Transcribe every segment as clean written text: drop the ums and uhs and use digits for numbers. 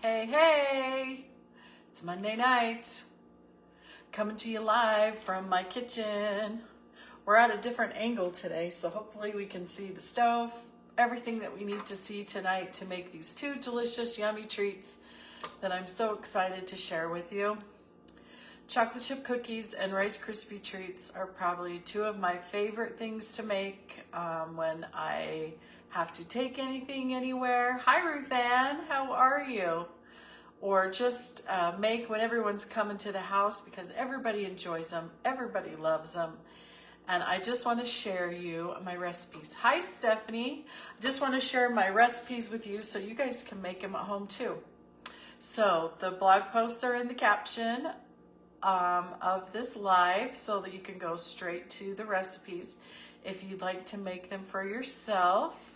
Hey, hey! It's Monday night. Coming to you live from my kitchen. We're at a different angle today, so hopefully we can see the stove, everything that we need to see tonight to make these two delicious, yummy treats that I'm so excited to share with you. Chocolate chip cookies and Rice Krispie treats are probably two of my favorite things to make when I have to take anything anywhere. Hi, Ruth Ann, how are you? Or just make when everyone's coming to the house because everybody enjoys them, everybody loves them. And I just want to share you my recipes. Hi, Stephanie. I just want to share my recipes with you so you guys can make them at home too. So the blog posts are in the caption of this live so that you can go straight to the recipes if you'd like to make them for yourself.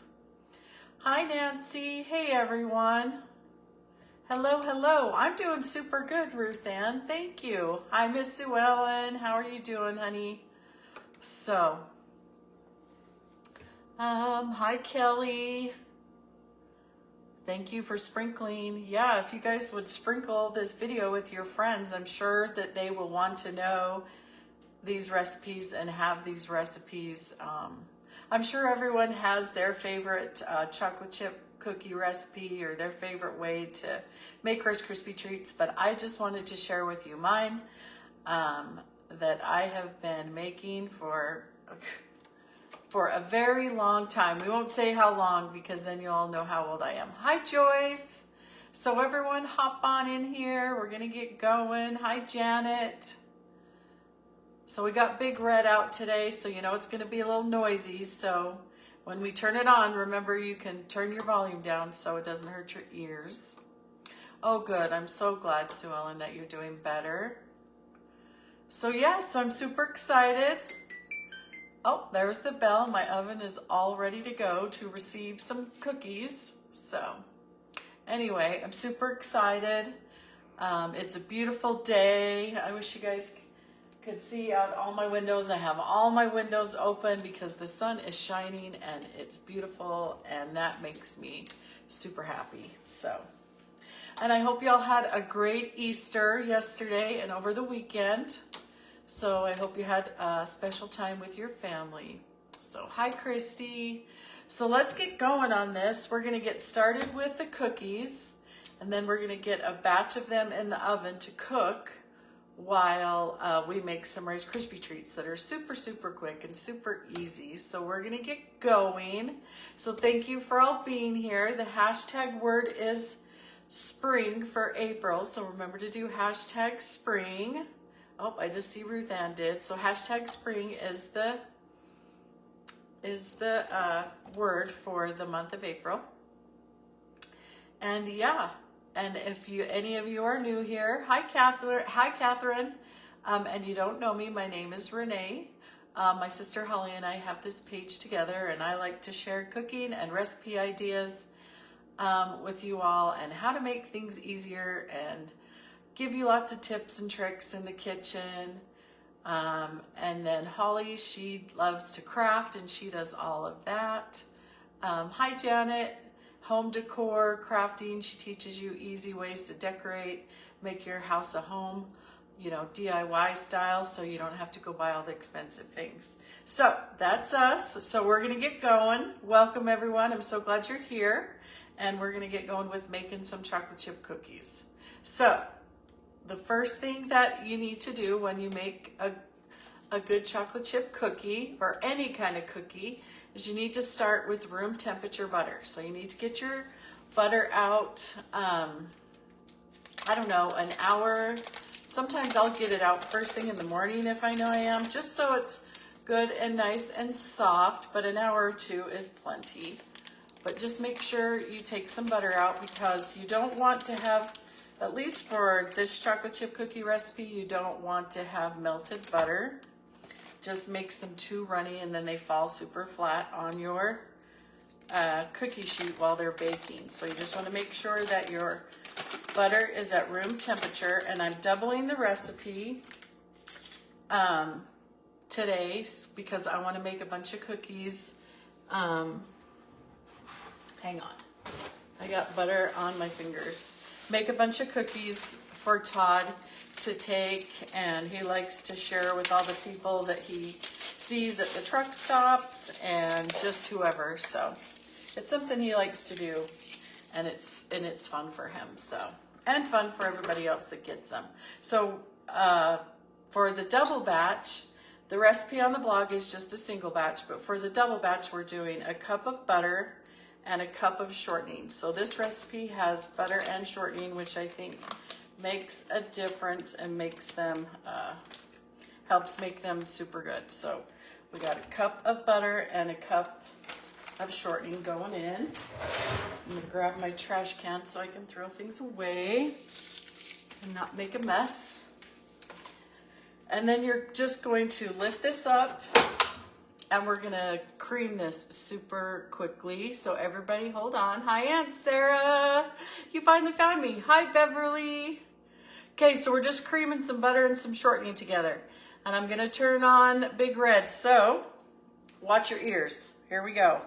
Hi, Nancy. Hey, everyone. Hello, hello. I'm doing super good, Ruth Ann. Thank you. Hi, Miss Sue Ellen. How are you doing, honey? So, hi, Kelly. Thank you for sprinkling. Yeah, if you guys would sprinkle this video with your friends, I'm sure that they will want to know these recipes and have these recipes. I'm sure everyone has their favorite chocolate chip cookie recipe or their favorite way to make Rice Krispie treats, but I just wanted to share with you mine that I have been making for a very long time. We won't say how long because then you all know how old I am. Hi, Joyce. So everyone hop on in here. We're gonna get going. Hi, Janet. So we got Big Red out today, so you know it's gonna be a little noisy. So when we turn it on, remember you can turn your volume down so it doesn't hurt your ears. Oh, good. I'm so glad, Sue Ellen, that you're doing better. So yeah, so I'm super excited. Oh, there's the bell. My oven is all ready to go to receive some cookies. So anyway, I'm super excited. It's a beautiful day. I wish you guys could see out all my windows. I have all my windows open because the sun is shining and it's beautiful, and that makes me super happy. So, and I hope y'all had a great Easter yesterday and over the weekend. So I hope you had a special time with your family. So hi, Christy. So let's get going on this. We're gonna get started with the cookies, and then we're gonna get a batch of them in the oven to cook while we make some Rice Krispie treats that are super, super quick and super easy. So we're gonna get going. So thank you for all being here. The hashtag word is spring for April. So remember to do hashtag spring. Oh, I just see Ruth Ann did. So hashtag spring is the word for the month of April. And yeah, and if any of you are new here, hi Catherine, and you don't know me, my name is Renee. My sister Holly and I have this page together, and I like to share cooking and recipe ideas with you all, and how to make things easier and give you lots of tips and tricks in the kitchen. And then Holly, she loves to craft and she does all of that. Hi, Janet. Home decor, crafting. She teaches you easy ways to decorate, make your house a home, you know, DIY style, so you don't have to go buy all the expensive things. So that's us. So we're gonna get going. Welcome everyone. I'm so glad you're here. And we're gonna get going with making some chocolate chip cookies. So the first thing that you need to do when you make a good chocolate chip cookie or any kind of cookie is you need to start with room temperature butter. So you need to get your butter out, I don't know, an hour. Sometimes I'll get it out first thing in the morning if I know I am, just so it's good and nice and soft, but an hour or two is plenty. But just make sure you take some butter out because you don't want to have, at least for this chocolate chip cookie recipe, you don't want to have melted butter. Just makes them too runny and then they fall super flat on your cookie sheet while they're baking. So you just want to make sure that your butter is at room temperature, and I'm doubling the recipe today because I want to make a bunch of cookies. Hang on. I got butter on my fingers. make a bunch of cookies for Todd to take, and he likes to share with all the people that he sees at the truck stops and just whoever. So it's something he likes to do, and it's fun for him. So, and fun for everybody else that gets them. So for the double batch, the recipe on the blog is just a single batch, but for the double batch, we're doing a cup of butter and a cup of shortening. So this recipe has butter and shortening, which I think makes a difference and makes them, helps make them super good. So we got a cup of butter and a cup of shortening going in. I'm gonna grab my trash can so I can throw things away and not make a mess. And then you're just going to lift this up, and we're gonna cream this super quickly. So everybody hold on. Hi, Aunt Sarah. You finally found me. Hi, Beverly. Okay, so we're just creaming some butter and some shortening together. And I'm gonna turn on Big Red. So watch your ears. Here we go.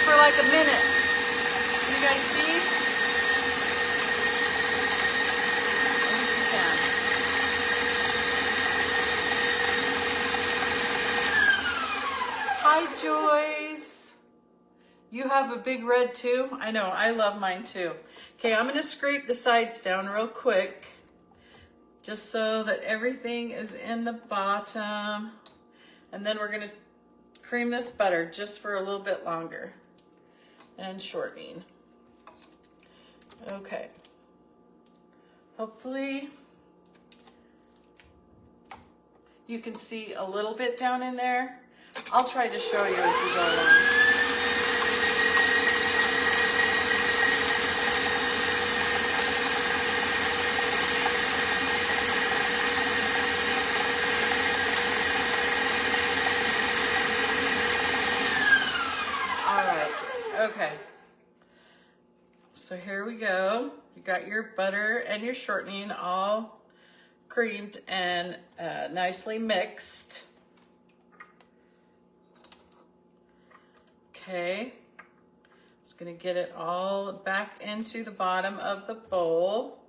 For like a minute. You guys see? I think you can. Hi, Joyce. You have a Big Red too? I know, I love mine too. Okay, I'm gonna scrape the sides down real quick, just so that everything is in the bottom. And then we're gonna cream this butter just for a little bit longer. And shortening. Okay. Hopefully you can see a little bit down in there. I'll try to show you as we go along. Okay, so here we go. You got your butter and your shortening all creamed and nicely mixed. Okay, just gonna get it all back into the bottom of the bowl,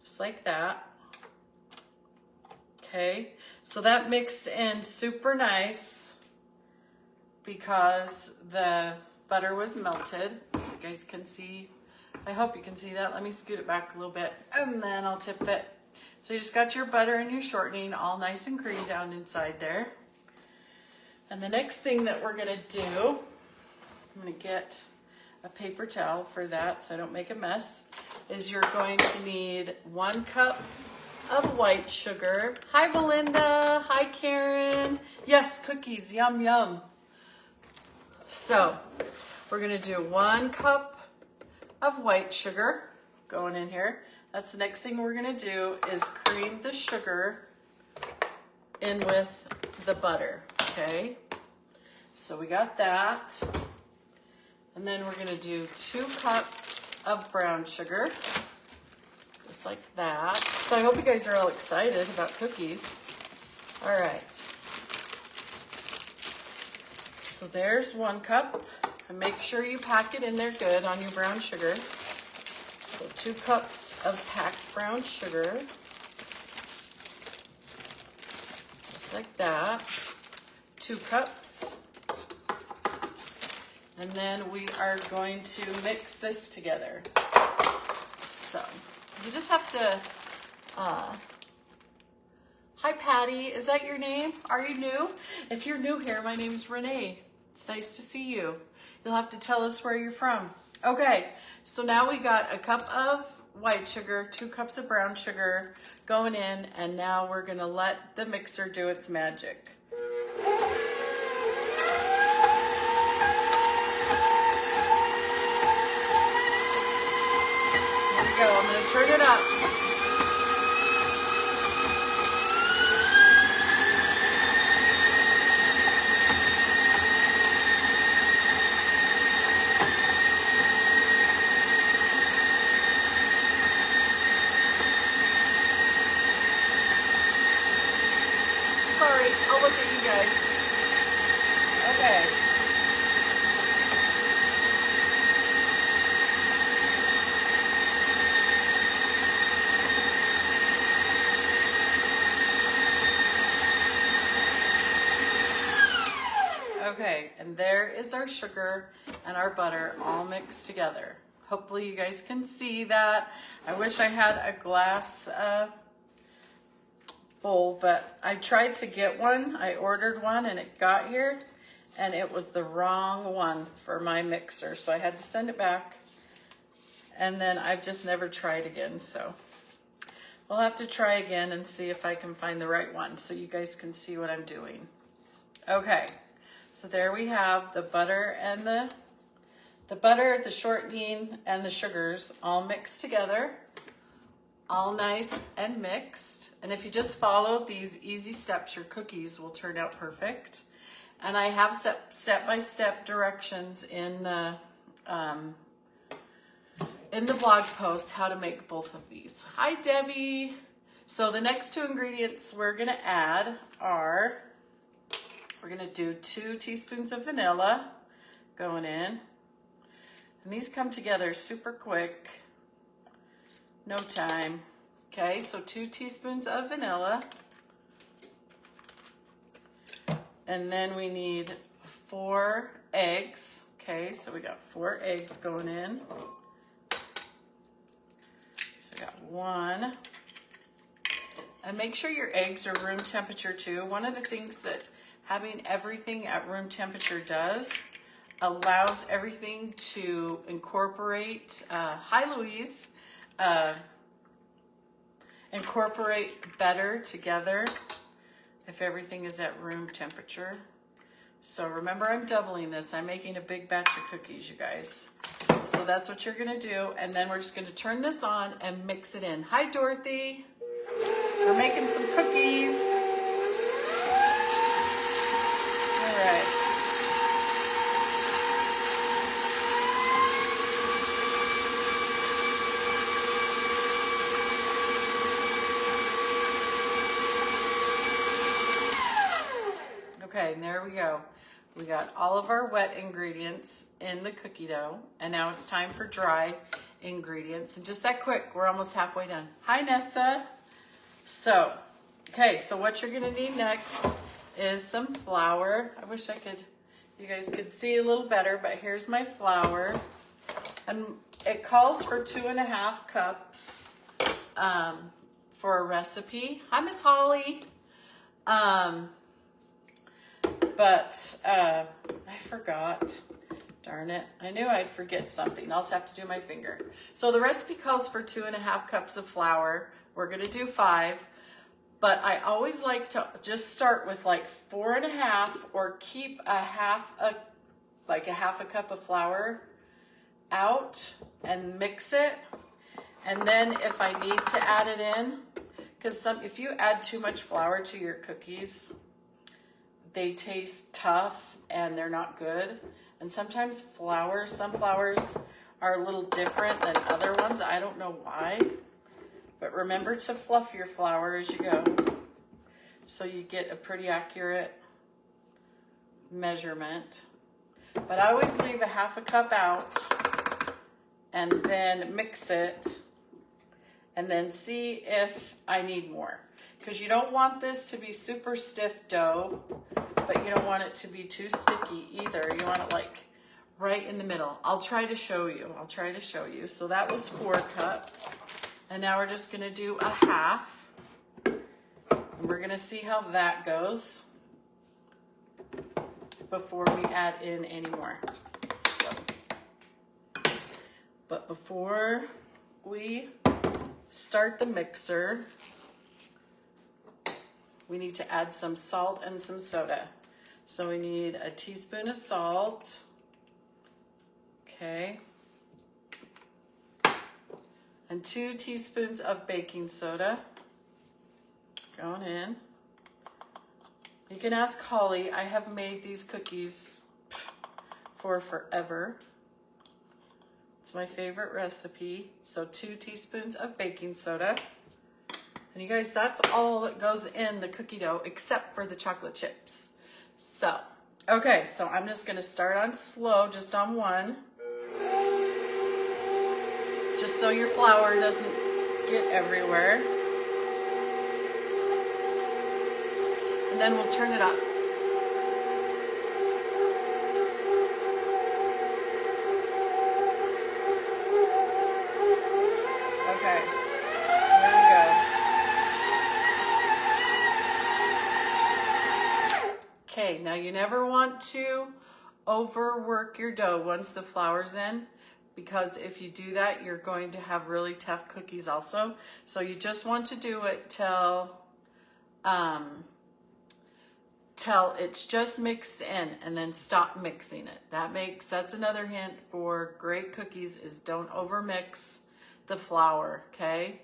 just like that. Okay, so that mixed in super nice because the butter was melted, so you guys can see. I hope you can see that. Let me scoot it back a little bit, and then I'll tip it. So you just got your butter and your shortening all nice and creamed down inside there. And the next thing that we're gonna do, I'm gonna get a paper towel for that so I don't make a mess, is you're going to need 1 cup of white sugar. Hi, Belinda. Hi, Karen. Yes, cookies. Yum, yum. So we're gonna do 1 cup of white sugar going in here. That's the next thing we're gonna do, is cream the sugar in with the butter, okay? So we got that. And then we're gonna do 2 cups of brown sugar, just like that. So I hope you guys are all excited about cookies. All right. So there's 1 cup, and make sure you pack it in there good on your brown sugar. So 2 cups of packed brown sugar, just like that. 2 cups. And then we are going to mix this together. So you just have to, hi Patty, is that your name? Are you new? If you're new here, my name's Renee. It's nice to see you. You'll have to tell us where you're from. Okay, so now we got a cup of white sugar, 2 cups of brown sugar going in, and now we're gonna let the mixer do its magic. Here we go, I'm gonna turn it up. you guys. Okay. Okay, and there is our sugar and our butter all mixed together. Hopefully you guys can see that. I wish I had a glass bowl, but I tried to get one. I ordered one and it got here and it was the wrong one for my mixer. So I had to send it back, and then I've just never tried again. So we'll have to try again and see if I can find the right one so you guys can see what I'm doing. Okay. So there we have the butter and the butter, the shortening, and the sugars all mixed together, all nice and mixed. And if you just follow these easy steps, your cookies will turn out perfect. And I have step-by-step directions in the blog post how to make both of these. Hi, Debbie. So the next two ingredients we're gonna add are, we're gonna do 2 teaspoons of vanilla going in. And these come together super quick, no time. Okay, so 2 teaspoons of vanilla. And then we need 4 eggs. Okay, so we got 4 eggs going in. So we got 1. And make sure your eggs are room temperature too. One of the things that having everything at room temperature does allows everything to incorporate, hi Louise, incorporate better together if everything is at room temperature. So remember, I'm doubling this. I'm making a big batch of cookies, you guys. So that's what you're gonna do. And then we're just gonna turn this on and mix it in. Hi, Dorothy. We're making some cookies. All right. Okay, and there we go. We got all of our wet ingredients in the cookie dough, and now it's time for dry ingredients. And just that quick, we're almost halfway done. Hi, Nessa. So, okay, so what you're gonna need next is some flour. I wish you guys could see a little better, but here's my flour. And it calls for 2.5 cups for a recipe. Hi, Miss Holly. But I forgot. Darn it. I knew I'd forget something. I'll just have to do my finger. So the recipe calls for 2.5 cups of flour. We're going to do 5. But I always like to just start with like 4.5, or keep a half a cup of flour out and mix it. And then if I need to add it in, because if you add too much flour to your cookies, they taste tough and they're not good. And sometimes some flours are a little different than other ones. I don't know why. But remember to fluff your flour as you go, so you get a pretty accurate measurement. But I always leave a half a cup out and then mix it and then see if I need more. Because you don't want this to be super stiff dough, but you don't want it to be too sticky either. You want it like right in the middle. I'll try to show you. So that was 4 cups. And now we're just gonna do a half. And we're gonna see how that goes before we add in any more. But before we start the mixer, we need to add some salt and some soda. So we need a teaspoon of salt. Okay. And 2 teaspoons of baking soda going in. You can ask Holly. I have made these cookies for forever. It's my favorite recipe. So 2 teaspoons of baking soda. And you guys, that's all that goes in the cookie dough except for the chocolate chips. So, okay, so I'm just gonna start on slow, just on one. Just so your flour doesn't get everywhere. And then we'll turn it up. Okay, there we go. Okay, now you never want to overwork your dough once the flour's in, because if you do that, you're going to have really tough cookies also. So you just want to do it till it's just mixed in, and then stop mixing it. That's another hint for great cookies, is don't overmix the flour, okay?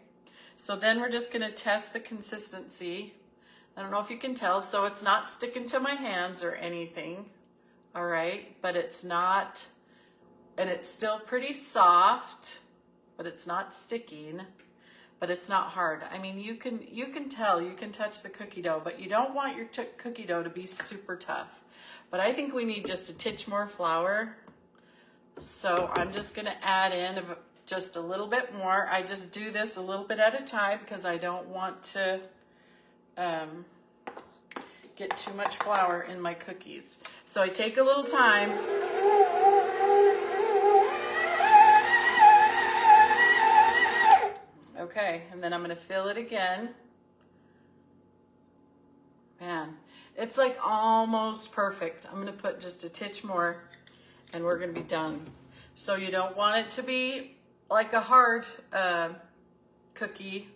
So then we're just gonna test the consistency. I don't know if you can tell, so it's not sticking to my hands or anything, all right? But it's not, and it's still pretty soft, but it's not sticking, but it's not hard. I mean, you can tell, you can touch the cookie dough, but you don't want your cookie dough to be super tough. But I think we need just a titch more flour. So I'm just gonna add in just a little bit more. I just do this a little bit at a time because I don't want to get too much flour in my cookies. So I take a little time. Okay, and then I'm gonna fill it again. Man, it's like almost perfect. I'm gonna put just a titch more and we're gonna be done. So you don't want it to be like a hard cookie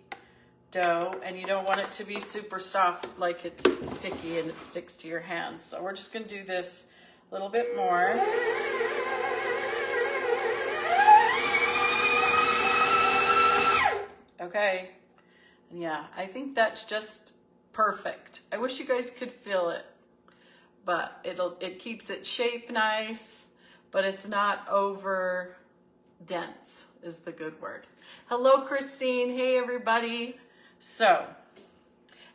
dough, and you don't want it to be super soft like it's sticky and it sticks to your hands. So we're just gonna do this a little bit more. Okay, and yeah, I think that's just perfect. I wish you guys could feel it, but it keeps its shape nice, but it's not over dense is the good word. Hello, Christine. Hey, everybody. So,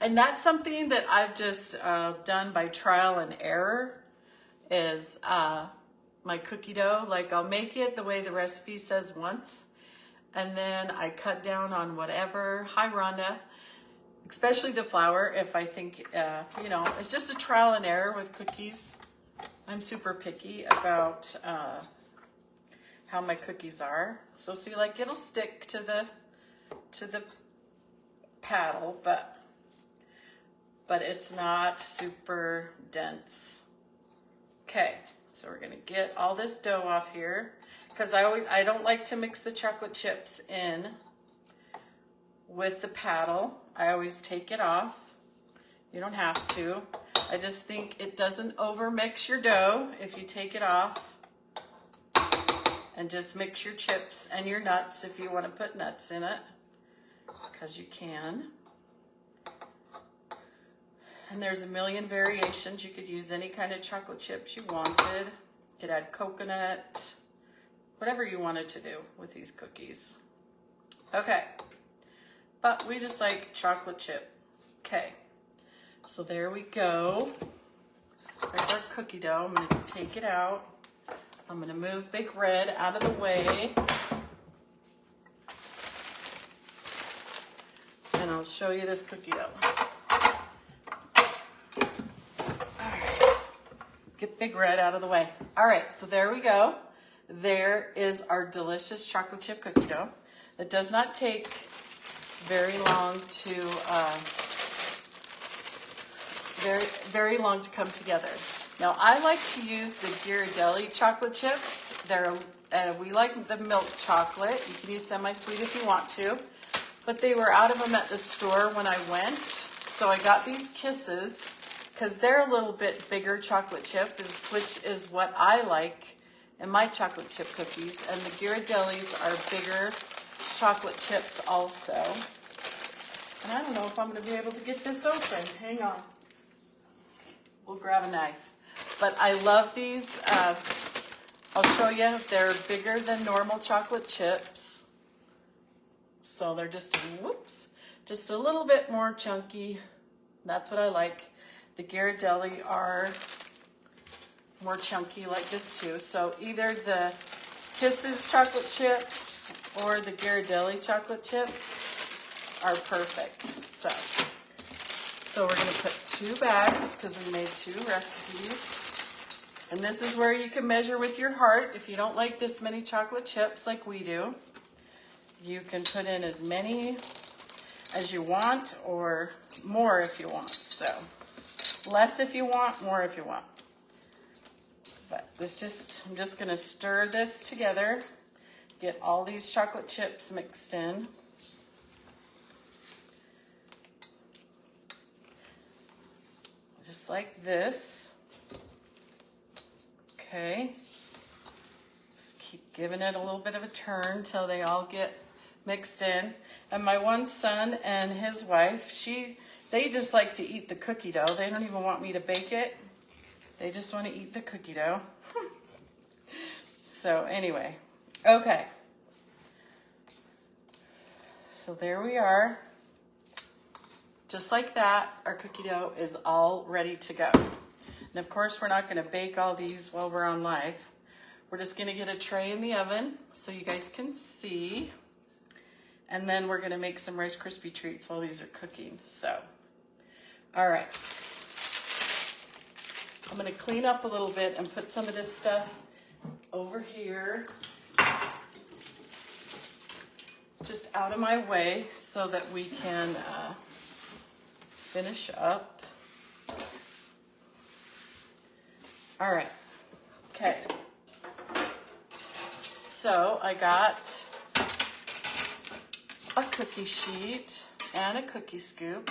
and that's something that I've just done by trial and error, is my cookie dough. Like, I'll make it the way the recipe says once, and then I cut down on whatever. Hi, Rhonda. Especially the flour, if I think, you know, it's just a trial and error with cookies. I'm super picky about how my cookies are. So see, like, it'll stick to the paddle, but it's not super dense. Okay, so we're gonna get all this dough off here, because I don't like to mix the chocolate chips in with the paddle. I always take it off. You don't have to. I just think it doesn't overmix your dough if you take it off, and just mix your chips and your nuts if you want to put nuts in it, because you can. And there's a million variations. You could use any kind of chocolate chips you wanted. You could add coconut, whatever you wanted to do with these cookies. Okay, but we just like chocolate chip. Okay, so there we go. There's our cookie dough. I'm gonna take it out. I'm gonna move Big Red out of the way. And I'll show you this cookie dough. All right, get Big Red out of the way. All right, so there we go. There is our delicious chocolate chip cookie dough. It does not take very long to, very long to come together. Now, I like to use the Ghirardelli chocolate chips. We like the milk chocolate. You can use semi-sweet if you want to. But they were out of them at the store when I went. So I got these Kisses, because they're a little bit bigger chocolate chip, which is what I like in my chocolate chip cookies. And the Ghirardellis are bigger chocolate chips also. And I don't know if I'm going to be able to get this open. Hang on. We'll grab a knife. But I love these. I'll show you. They're bigger than normal chocolate chips. So they're just, whoops, just a little bit more chunky. That's what I like. The Ghirardelli are more chunky like this too. So either the Kisses chocolate chips or the Ghirardelli chocolate chips are perfect. So we're gonna put 2 bags because we made 2 recipes. And this is where you can measure with your heart. If you don't like this many chocolate chips like we do, you can put in as many as you want or more if you want. So less if you want, more if you want. But I'm just gonna stir this together, get all these chocolate chips mixed in. Just like this. Okay. Just keep giving it a little bit of a turn till they all get mixed in. And my one son and his wife, they just like to eat the cookie dough. They don't even want me to bake it. They just want to eat the cookie dough. So anyway, okay. So there we are. Just like that, our cookie dough is all ready to go. And of course, we're not going to bake all these while we're on live. We're just going to get a tray in the oven so you guys can see. And then we're going to make some Rice Krispie treats while these are cooking. So, all right. I'm going to clean up a little bit and put some of this stuff over here, just out of my way so that we can finish up. All right, okay. So I got a cookie sheet and a cookie scoop,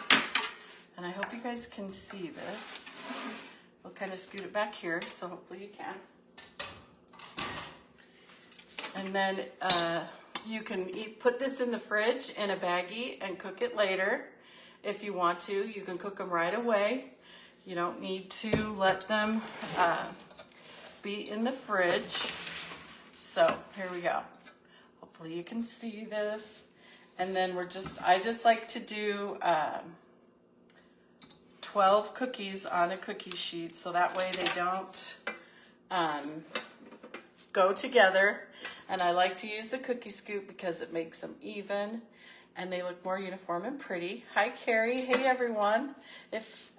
and I hope you guys can see this. We'll kind of scoot it back here, so hopefully you can. And then you can put this in the fridge in a baggie and cook it later. If you want to, you can cook them right away. You don't need to let them be in the fridge. So here we go. Hopefully you can see this. And then I just like to do 12 cookies on a cookie sheet, so that way they don't go together. And I like to use the cookie scoop because it makes them even and they look more uniform and pretty. Hi, Carrie. Hey, everyone.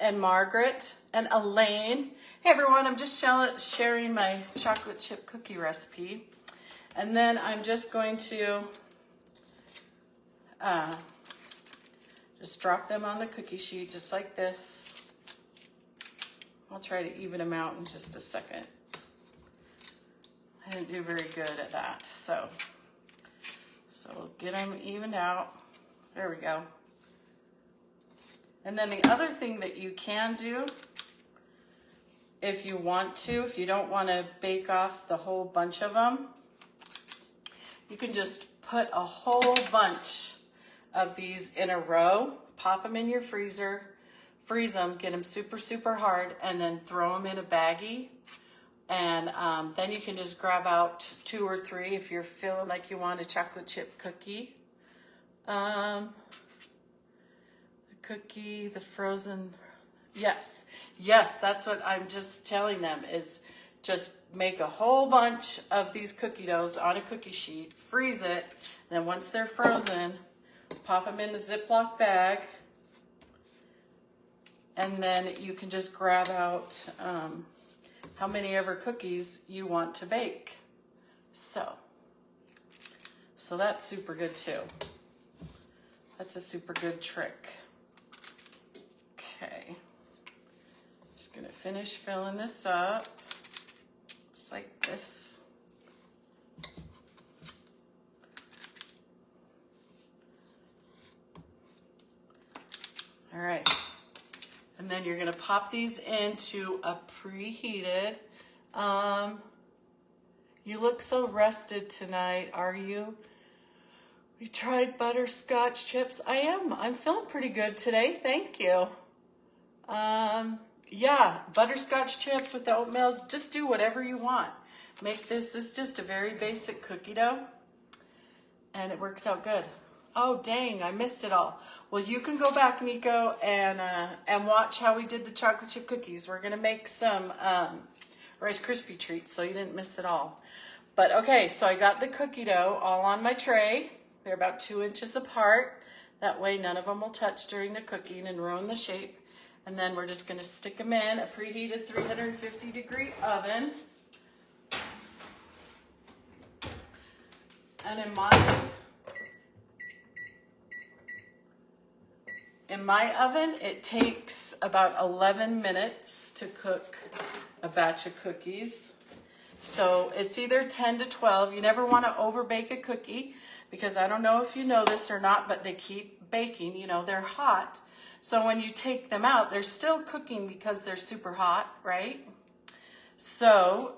And Margaret and Elaine. Hey, everyone. I'm just sharing my chocolate chip cookie recipe. And then I'm just going to just drop them on the cookie sheet just like this. I'll try to even them out in just a second. I didn't do very good at that, so we'll get them evened out. There we go. And then the other thing that you can do, if you want to, if you don't want to bake off the whole bunch of them, you can just put a whole bunch of these in a row, pop them in your freezer, freeze them, get them super, super hard, and then throw them in a baggie. And then you can just grab out 2 or 3 if you're feeling like you want a chocolate chip cookie. The cookie, the frozen, yes, that's what I'm just telling them, is just make a whole bunch of these cookie doughs on a cookie sheet, freeze it, then once they're frozen, pop them in a Ziploc bag, and then you can just grab out how many ever cookies you want to bake. So that's super good too. That's a super good trick. Okay, just gonna finish filling this up, just like this. All right. And then you're gonna pop these into a preheated, you look so rested tonight, are you? We tried butterscotch chips. I am, I'm feeling pretty good today, thank you. Yeah, butterscotch chips with the oatmeal, just do whatever you want. Make this is just a very basic cookie dough, and it works out good. Oh, dang, I missed it all. Well, you can go back, Nico, and watch how we did the chocolate chip cookies. We're going to make some Rice Crispie treats, so you didn't miss it all. But okay, so I got the cookie dough all on my tray. They're about 2 inches apart. That way none of them will touch during the cooking and ruin the shape. And then we're just gonna stick them in a preheated 350-degree oven. And in my oven, it takes about 11 minutes to cook a batch of cookies. So it's either 10 to 12. You never want to overbake a cookie because I don't know if you know this or not, but they keep baking. You know, they're hot. So when you take them out, they're still cooking because they're super hot, right? So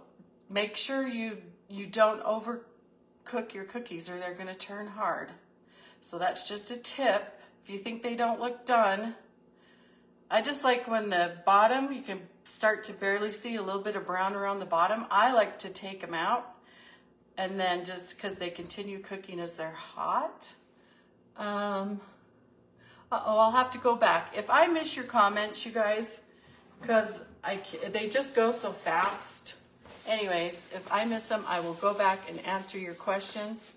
make sure you don't overcook your cookies or they're going to turn hard. So that's just a tip. If you think they don't look done, I just like when the bottom, you can start to barely see a little bit of brown around the bottom. I like to take them out and then just because they continue cooking as they're hot. I'll have to go back. If I miss your comments, you guys, because they just go so fast. Anyways, if I miss them, I will go back and answer your questions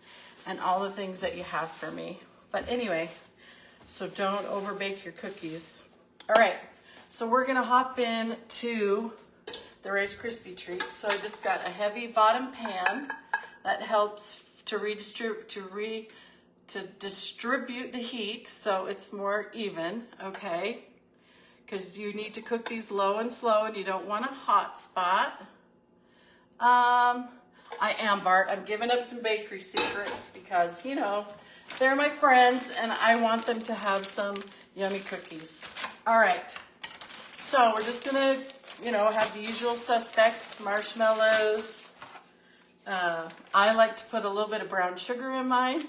and all the things that you have for me. But anyway, so don't overbake your cookies. All right, so we're gonna hop in to the Rice Crispie treats. So I just got a heavy bottom pan that helps to distribute the heat so it's more even, okay? Because you need to cook these low and slow and you don't want a hot spot. I am, Bart. I'm giving up some bakery secrets because, you know, they're my friends and I want them to have some yummy cookies. All right, so we're just gonna, you know, have the usual suspects, marshmallows. I like to put a little bit of brown sugar in mine.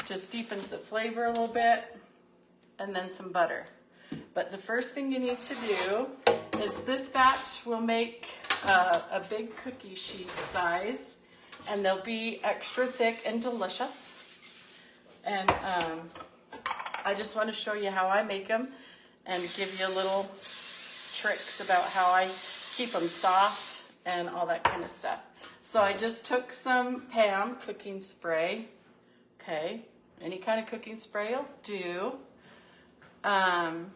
Just deepens the flavor a little bit, and then some butter. But the first thing you need to do is this batch will make a big cookie sheet size, and they'll be extra thick and delicious. And I just want to show you how I make them and give you little tricks about how I keep them soft and all that kind of stuff. So I just took some Pam cooking spray. Okay, any kind of cooking spray will do. And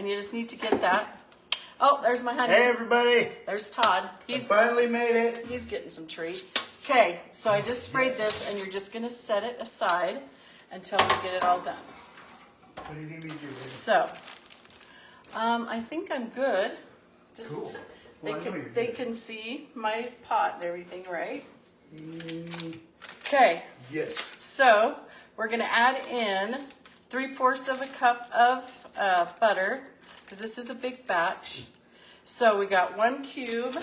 you just need to get that. Oh, there's my honey. Hey, everybody. There's Todd. I finally made it. He's getting some treats. Okay, so I just sprayed this, and you're just going to set it aside until we get it all done. What do you need me to do? So, I think I'm good. Just Cool. they can see my pot and everything, right? Okay. Yes. So we're going to add in 3/4 of a cup of butter because this is a big batch. So we got 1 cube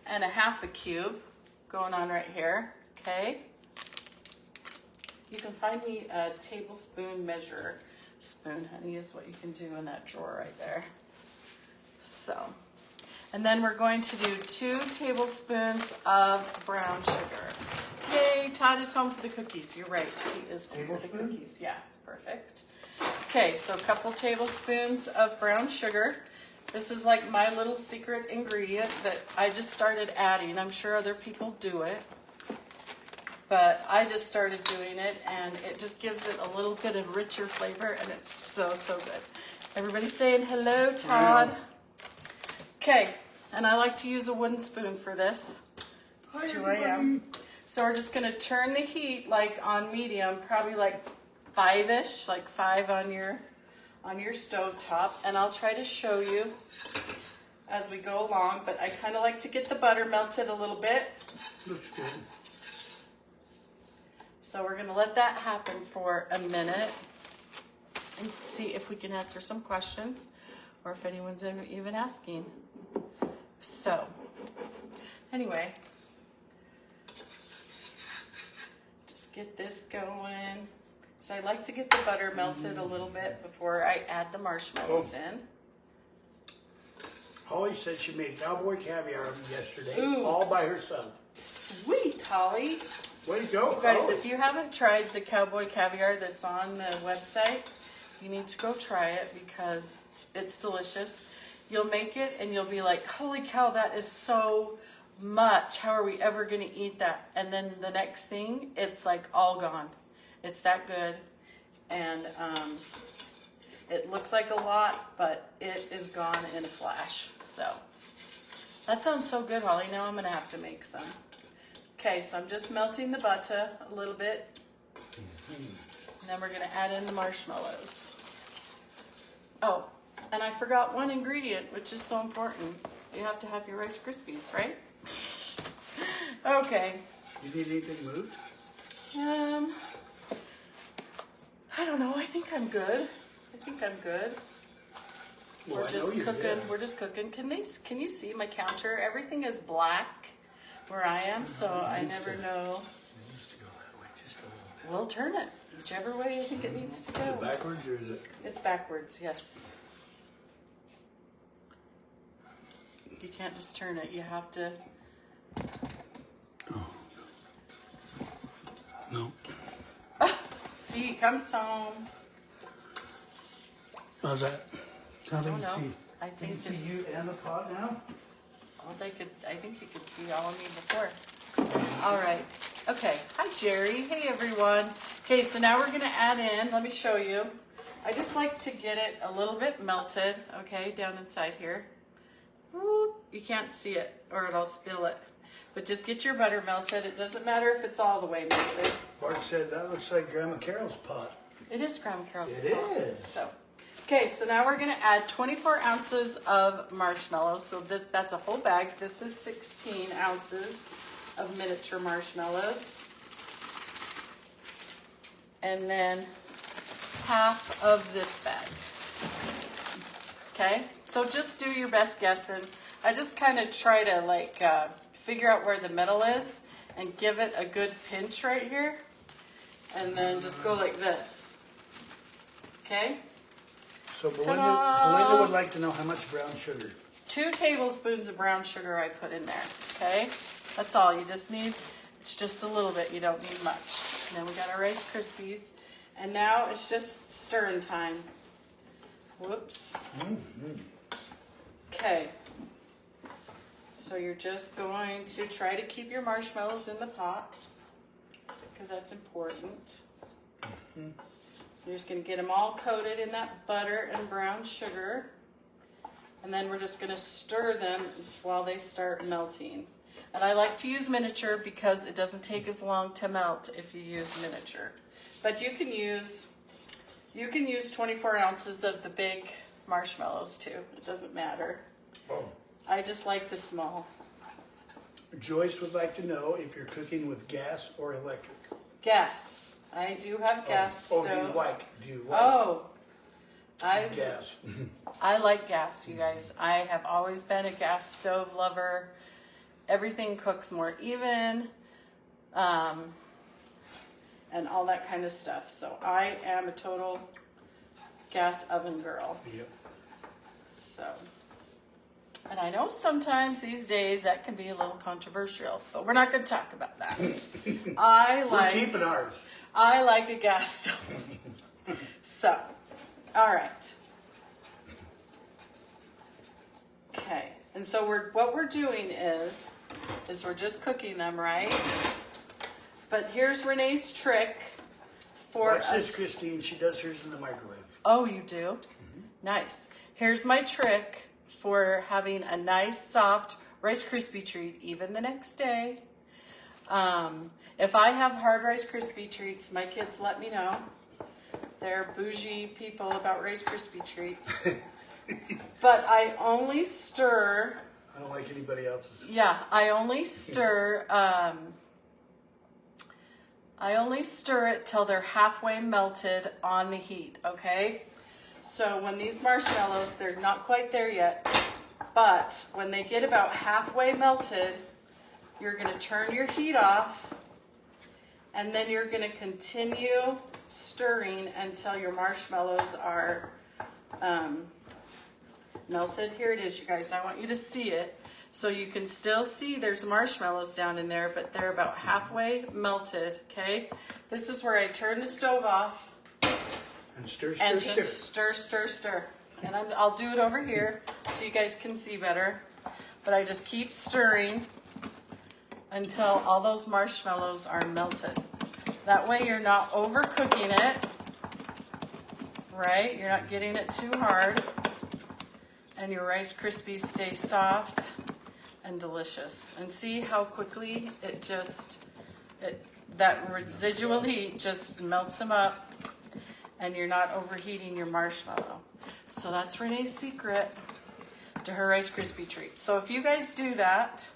and a 1/2 cube going on right here. Okay. You can find me a tablespoon measure spoon, honey, is what you can do in that drawer right there. So, and then we're going to do 2 tablespoons of brown sugar. Yay, Todd is home for the cookies. You're right, he is home for the cookies. Yeah, perfect. Okay, so a couple tablespoons of brown sugar. This is like my little secret ingredient that I just started adding. I'm sure other people do it, but I just started doing it and it just gives it a little bit of richer flavor and it's so, so good. Everybody saying hello, Todd. Okay, and I like to use a wooden spoon for this. It's 2 a.m. So we're just gonna turn the heat like on medium, probably like 5-ish, like 5 on your stove top, and I'll try to show you as we go along, but I kind of like to get the butter melted a little bit. Looks good. So we're gonna let that happen for a minute and see if we can answer some questions or if anyone's even asking. So, anyway, just get this going. So I like to get the butter melted a little bit before I add the marshmallows in. Holly said she made cowboy caviar yesterday, Ooh. all by herself. Sweet, Holly. Way to go, Guys, Holly. if you haven't tried the cowboy caviar that's on the website, you need to go try it because it's delicious. you'll make it and you'll be like, holy cow, that is so much. How are we ever going to eat that? And then the next thing, it's like all gone. It's that good. And it looks like a lot, but it is gone in a flash. So that sounds so good, Holly. Now I'm going to have to make some. Okay, so I'm just melting the butter a little bit. And then we're going to add in the marshmallows. Oh, and I forgot one ingredient, which is so important. You have to have your Rice Krispies, right? Okay. You need anything moved? I don't know. I think I'm good. Well, We're just cooking. We're just cooking. Can you see my counter? Everything is black where I am, so I never know. It needs to go that way, just a little bit. We'll turn it whichever way you think it needs to go. Is it backwards or is it? It's backwards, yes. You can't just turn it. You have to. Oh. No. See, he comes home. How's that? How do Oh you no, see? I think See it's. you and the pot now? I think you could see all of me before. All right. Okay. Hi, Jerry. Hey, everyone. Okay, so now we're gonna add in. Let me show you. I just like to get it a little bit melted. Okay, down inside here. Whoop. You can't see it, or it'll spill it. But just get your butter melted. It doesn't matter if it's all the way melted. Bart said that looks like Grandma Carol's pot. It is Grandma Carol's It pot. is. So, okay, so now we're gonna add 24 ounces of marshmallows. So that's a whole bag. This is 16 ounces of miniature marshmallows. And then half of this bag. Okay, so just do your best guessing. I just kind of try to like figure out where the middle is and give it a good pinch right here. And then just go like this. Okay? So Ta-da! Belinda would like to know how much brown sugar. 2 tablespoons of brown sugar I put in there. Okay? That's all you just need. It's just a little bit. You don't need much. And then we got our Rice Krispies. And now it's just stirring time. Whoops. Okay. So you're just going to try to keep your marshmallows in the pot because that's important. You're just going to get them all coated in that butter and brown sugar. And then we're just going to stir them while they start melting. And I like to use miniature because it doesn't take as long to melt if you use miniature. But you can use 24 ounces of the big marshmallows too. It doesn't matter. Oh. I just like the small. Joyce would like to know if you're cooking with gas or electric. Gas. I do have gas stove. Do you like Oh, gas? I like gas, you guys. I have always been a gas stove lover. Everything cooks more even, and all that kind of stuff. So I am a total gas oven girl. Yep. So, and I know sometimes these days that can be a little controversial, but we're not going to talk about that. We're keeping ours. I like a gas stove. So, all right. Okay, and so what we're doing is we're just cooking them, right? But here's Renee's trick for Watch this, Christine. She does hers in the microwave. Oh, you do? Nice. Here's my trick for having a nice, soft Rice Krispie treat even the next day. If I have hard Rice Krispie treats, my kids let me know. They're bougie people about Rice Krispie treats. But I only stir. I don't like anybody else's. Yeah, I only stir it till they're halfway melted on the heat, okay? So when these marshmallows, they're not quite there yet, but when they get about halfway melted, you're gonna turn your heat off, and then you're gonna continue stirring until your marshmallows are melted. Here it is, you guys. I want you to see it. So you can still see there's marshmallows down in there, but they're about halfway melted, okay? This is where I turn the stove off And stir, and stir, just stir. stir. And I'll do it over here so you guys can see better. But I just keep stirring until all those marshmallows are melted. That way you're not overcooking it, right? You're not getting it too hard. And your Rice Krispies stay soft and delicious. And see how quickly that residual heat just melts them up, and you're not overheating your marshmallow. So that's Renee's secret to her Rice Krispie treat. So if you guys do that,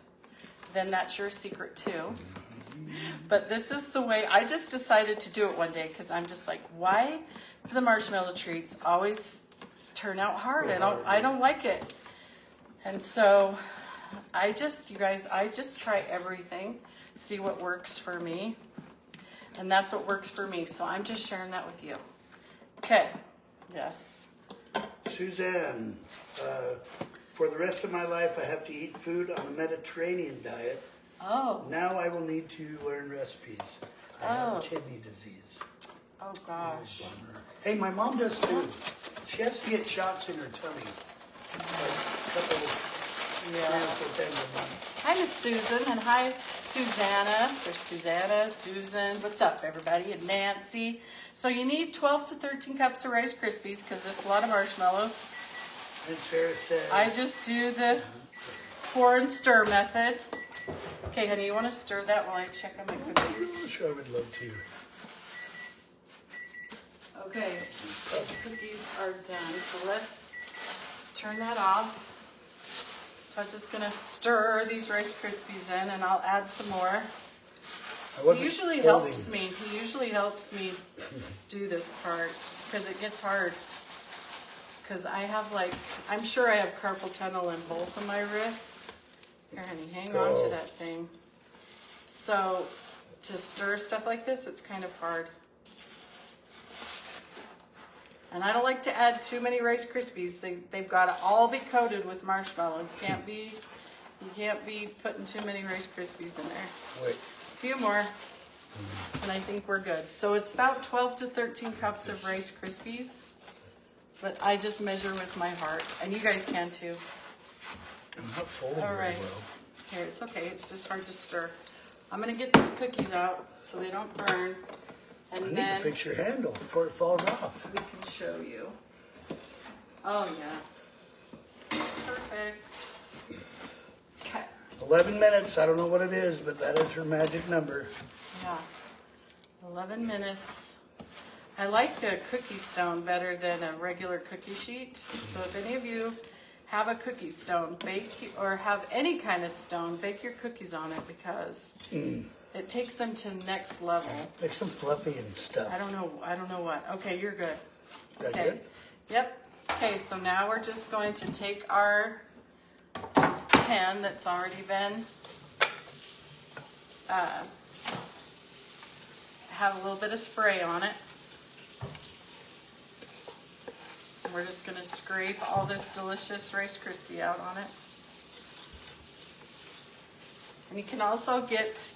then that's your secret too. But this is the way I just decided to do it one day, because I'm just like, why do the marshmallow treats always turn out hard? I don't like it. And so I just try everything, see what works for me. And that's what works for me. So I'm just sharing that with you. Okay. Yes. Suzanne, for the rest of my life, I have to eat food on a Mediterranean diet. Oh. Now I will need to learn recipes. I have kidney disease. Oh, gosh. Oh, bummer. Hey, my mom does too. She has to get shots in her tummy. Like a couple of months. Hi, Miss Susan, and hi, Susanna. There's Susanna, Susan. What's up, everybody? And Nancy. So you need 12 to 13 cups of Rice Krispies, because there's a lot of marshmallows. And Sarah says, I just do the pour and stir method. Okay, honey, you want to stir that while I check on my cookies? Sure, I would love to. Okay, those cookies are done. So let's turn that off. So I'm just going to stir these Rice Krispies in, and I'll add some more. He usually helps me. He usually helps me do this part, because it gets hard. Because I have I'm sure I have carpal tunnel in both of my wrists. Here, honey, hang on to that thing. So to stir stuff like this, it's kind of hard. And I don't like to add too many Rice Krispies. They've got to all be coated with marshmallow. You can't be putting too many Rice Krispies in there. Wait. A few more, and I think we're good. So it's about 12 to 13 cups of Rice Krispies, but I just measure with my heart, and you guys can too. I'm not folding All right. very well. Here, it's okay. It's just hard to stir. I'm going to get these cookies out so they don't burn. And I need then to fix your handle before it falls off. we can show you. Oh, yeah. Perfect. Okay. 11 minutes. I don't know what it is, but that is her magic number. Yeah. 11 minutes. I like the cookie stone better than a regular cookie sheet. So if any of you have a cookie stone, bake, or have any kind of stone, bake your cookies on it, because it takes them to the next level. Makes them fluffy and stuff. I don't know what. Okay, you're good. That Okay. good? Yep. Okay, so now we're just going to take our pan that's already been have a little bit of spray on it. And we're just going to scrape all this delicious Rice Krispie out on it. And you can also get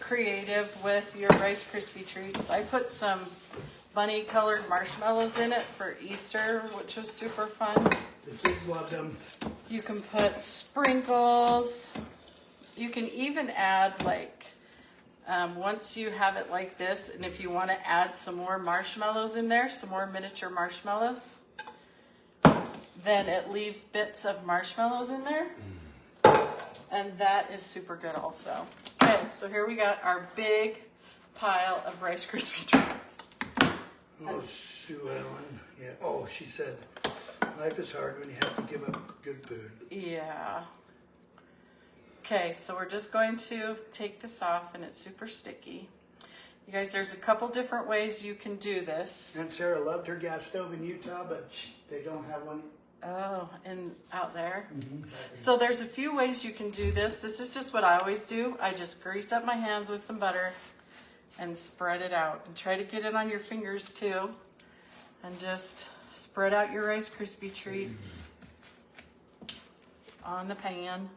creative with your Rice Krispie treats. I put some bunny colored marshmallows in it for Easter, which was super fun. The kids love them. You can put sprinkles. You can even add once you have it like this, and if you want to add some more marshmallows in there, some more miniature marshmallows, then it leaves bits of marshmallows in there. And that is super good also. Okay, so here we got our big pile of Rice Krispie treats. Oh, Sue Ellen. Yeah. Oh, she said, life is hard when you have to give up good food. Yeah. Okay, so we're just going to take this off, and it's super sticky. You guys, there's a couple different ways you can do this. And Sarah loved her gas stove in Utah, but they don't have one. Oh, and out there. Mm-hmm. So there's a few ways you can do this. This is just what I always do. I just grease up my hands with some butter and spread it out. And try to get it on your fingers too. And just spread out your Rice Krispie treats on the pan.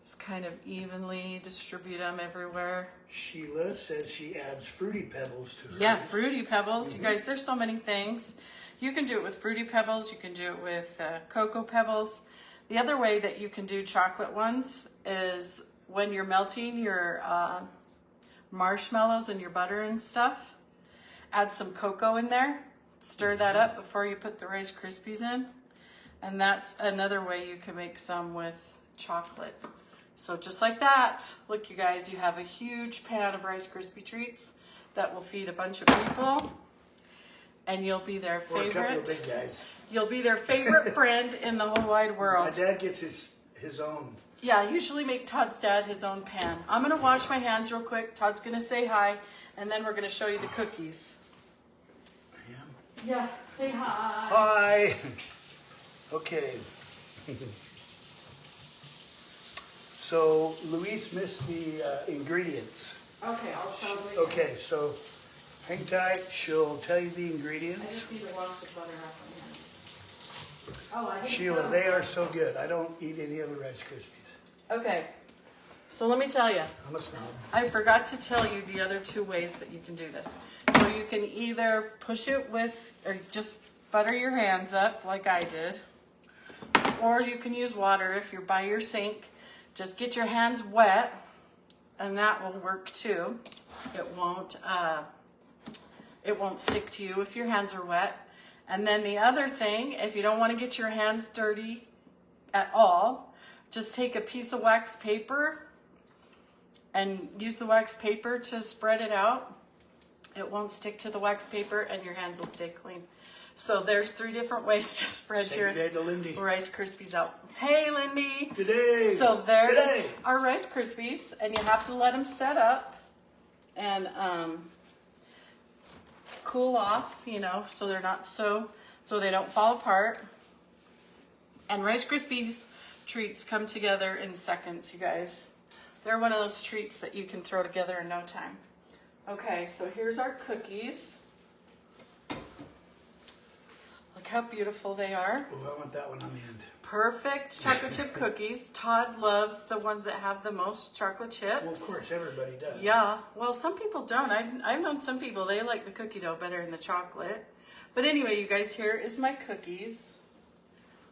Just kind of evenly distribute them everywhere. Sheila says she adds Fruity Pebbles to hers. Yeah, Fruity Pebbles. You guys, there's so many things. You can do it with Fruity Pebbles. You can do it with Cocoa Pebbles. The other way that you can do chocolate ones is when you're melting your marshmallows and your butter and stuff, add some cocoa in there. Stir that up before you put the Rice Krispies in. And that's another way you can make some with chocolate. So just like that, look you guys, you have a huge pan of Rice Krispie treats that will feed a bunch of people. And you'll be their Or a couple of favorite. big guys. You'll be their favorite friend in the whole wide My world. dad gets his own. Yeah, I usually make Todd's dad his own pan. I'm gonna wash my hands real quick. Todd's gonna say hi, and then we're gonna show you the cookies. I am. Yeah, say hi. Hi. Okay. So Luis missed the ingredients. Okay, I'll tell you. Okay, so hang tight. She'll tell you the I ingredients. just need to wash the butter off my hands. Oh, I didn't Sheila, tell they you. are so good. I don't eat any other Rice Krispies. Okay, so let me tell you. I'm a snob. I forgot to tell you the other two ways that you can do this. So you can either push it with, or just butter your hands up like I did, or you can use water if you're by your sink. Just get your hands wet, and that will work too. It won't stick to you if your hands are wet. And then the other thing, if you don't want to get your hands dirty at all, just take a piece of wax paper and use the wax paper to spread it out. It won't stick to the wax paper and your hands will stay clean. So there's 3 different ways to spread Say your good day to Lindy. Rice Krispies out. Hey, Lindy. Good day. So there's Good day. our Rice Krispies, and you have to let them set up and cool off, you know, so they're not so they don't fall apart. And Rice Krispies treats come together in seconds, you guys. They're one of those treats that you can throw together in no time. Okay, so here's our cookies. Look how beautiful they are. Oh, I want that one on the end. Perfect chocolate chip cookies. Todd loves the ones that have the most chocolate chips. Well, of course, everybody does. Yeah, well, some people don't. I've known some people, they like the cookie dough better than the chocolate. But anyway, you guys, here is my cookies.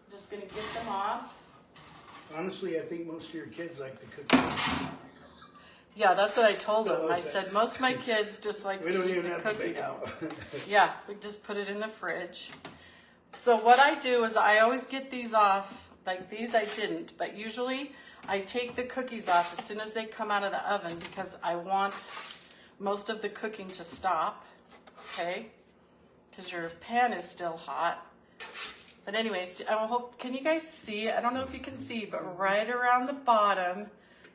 I'm just going to get them off. Honestly, I think most of your kids like the cookies. Yeah, that's what I told What them. was I that? said, most of my kids just like We to don't eat even the have to cookie bake dough. them. Yeah, we just put it in the fridge. So what I do is I always get these off. Like these I didn't, but usually I take the cookies off as soon as they come out of the oven because I want most of the cooking to stop, okay? Because your pan is still hot. But anyways, I hope, can you guys see? I don't know if you can see, but right around the bottom,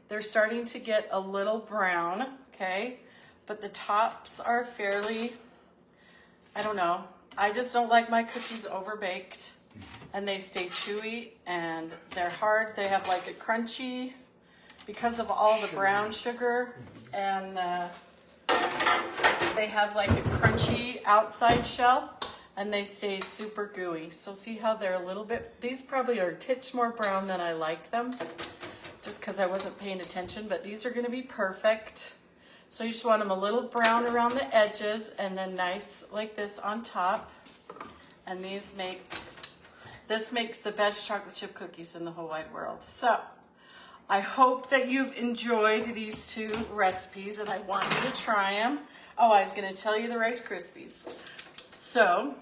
they're starting to get a little brown, okay? But the tops are fairly, I don't know. I just don't like my cookies overbaked. And they stay chewy and they're hard. They have like a crunchy, because of all the brown sugar, and they have like a crunchy outside shell and they stay super gooey. So see how they're a little bit, these probably are a titch more brown than I like them, just because I wasn't paying attention, but these are gonna be perfect. So you just want them a little brown around the edges and then nice like this on top. And this makes the best chocolate chip cookies in the whole wide world. So I hope that you've enjoyed these 2 recipes and I want you to try them. Oh, I was gonna tell you the Rice Krispies. So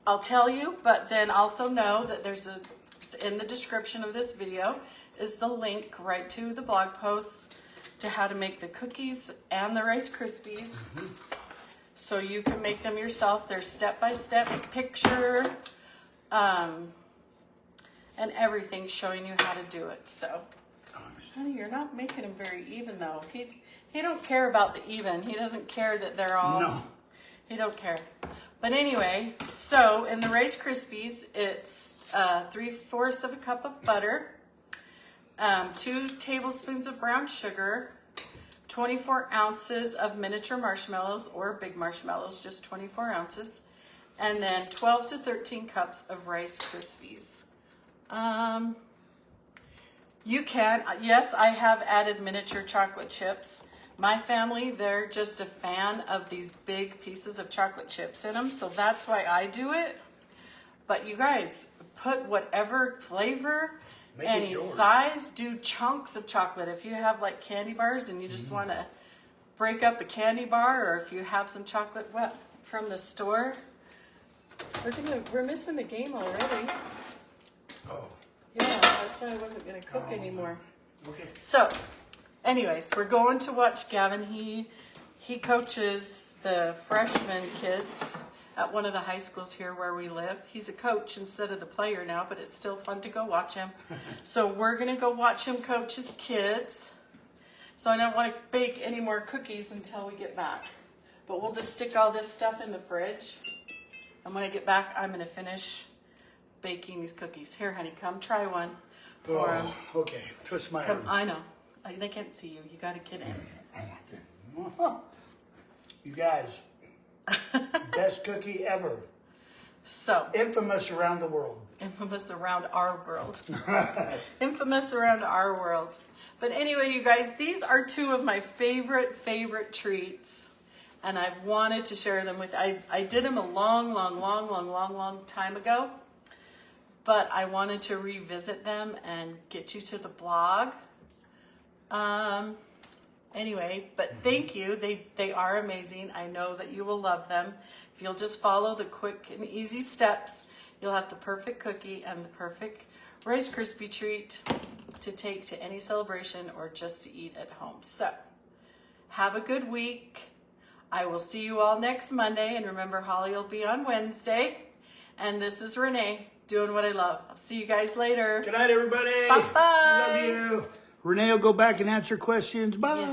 I'll tell you, but then also know that in the description of this video is the link right to the blog posts to how to make the cookies and the Rice Krispies. So you can make them yourself. There's step-by-step picture, and everything showing you how to do it. So, honey, you're not making them very even though. He don't care about the even. He doesn't care that they're all. No. He don't care. But anyway, so in the Rice Krispies, it's 3/4 of a cup of butter, 2 tablespoons of brown sugar, 24 ounces of miniature marshmallows or big marshmallows, just 24 ounces. And then 12 to 13 cups of Rice Krispies. You can. Yes, I have added miniature chocolate chips. My family, they're just a fan of these big pieces of chocolate chips in them, so that's why I do it. But you guys, put whatever flavor, Make it any yours. size, do chunks of chocolate. If you have like candy bars and you just want to break up a candy bar, or if you have some chocolate from the store, we're missing the game already. Oh. Yeah, that's why I wasn't going to cook anymore. Okay. So, anyways, we're going to watch Gavin. He coaches the freshman kids at one of the high schools here where we live. He's a coach instead of the player now, but it's still fun to go watch him. So we're going to go watch him coach his kids. So I don't want to bake any more cookies until we get back. But we'll just stick all this stuff in the fridge. And when I get back, I'm going to finish baking these cookies. Here, honey, come try one for him. Okay. Twist my Come, arm. I know. They can't see you. You got to get in. You guys, best cookie ever. So, Infamous around the world. infamous around our world. Infamous around our world. But anyway, you guys, these are two of my favorite treats. And I've wanted to share them with, I did them a long time ago. But I wanted to revisit them and get you to the blog. Anyway, but thank you. They are amazing. I know that you will love them. If you'll just follow the quick and easy steps, you'll have the perfect cookie and the perfect Rice Krispie treat to take to any celebration or just to eat at home. So, have a good week. I will see you all next Monday. And remember, Holly will be on Wednesday. And this is Renee, doing what I love. I'll see you guys later. Good night, everybody. Bye-bye. Love you. Renee will go back and answer questions. Bye. Yeah.